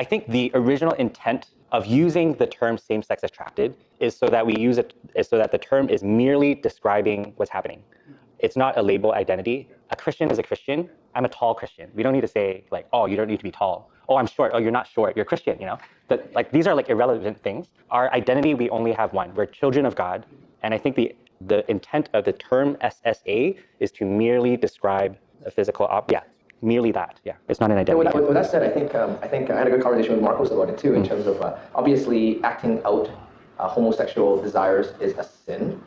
I think the original intent of using the term same-sex attracted is so that we use it, is so that the term is merely describing what's happening. It's not a label identity. A Christian is a Christian. I'm a tall Christian. We don't need to say like, oh, you don't need to be tall. Oh, I'm short. Oh, you're not short. You're Christian, you know? That, like, these are like irrelevant things. Our identity, we only have one. We're children of God. And I think the intent of the term SSA is to merely describe a physical merely that. Yeah, it's not an identity. With that said, I think I had a good conversation with Marcos about it too, in terms of obviously acting out homosexual desires is a sin.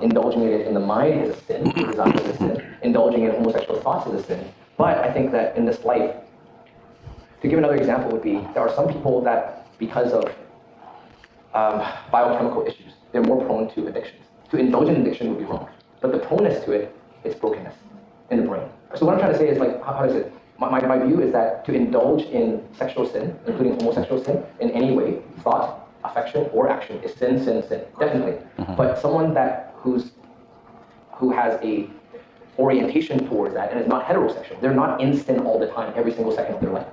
Indulging it in the mind is a sin. Desire is a sin. Indulging in homosexual thoughts is a sin. But I think that in this life, to give another example would be, there are some people that, because of biochemical issues, they're more prone to addictions. To indulge in addiction would be wrong. But the proneness to it is brokenness in the brain. So what I'm trying to say is, like, how does it? My view is that to indulge in sexual sin, including homosexual sin, in any way, thought, affection, or action, is sin, definitely. Mm-hmm. But someone who has a orientation towards that and is not heterosexual, they're not in sin all the time, every single second of their life.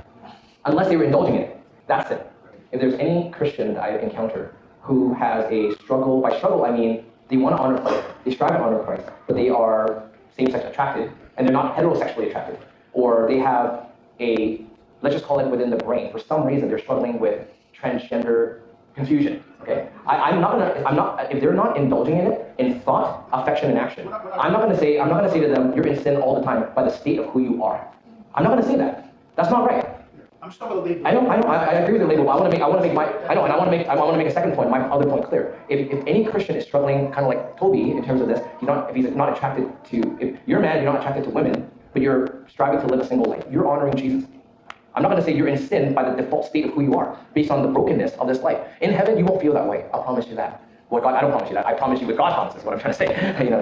Unless they were indulging in it, that's it. If there's any Christian that I've encountered who has a struggle, by struggle I mean they want to honor Christ, they strive to honor Christ, but they are same-sex attracted, and they're not heterosexually attracted, or they have a, let's just call it within the brain, for some reason they're struggling with transgender confusion. Okay, if they're not indulging in it in thought, affection, and action, I'm not gonna say to them, you're in sin all the time by the state of who you are. I'm not gonna say that. That's not right. I'm still gonna label. I agree with the label. I want to make a second point, my other point clear. If any Christian is struggling, kind of like Toby, in terms of this, if he's not attracted to, if you're a man, you're not attracted to women, but you're striving to live a single life, you're honoring Jesus. I'm not going to say you're in sin by the default state of who you are, based on the brokenness of this life. In heaven, you won't feel that way. I'll promise you that. Well, God, I don't promise you that. I promise you what God promises. What I'm trying to say. You know.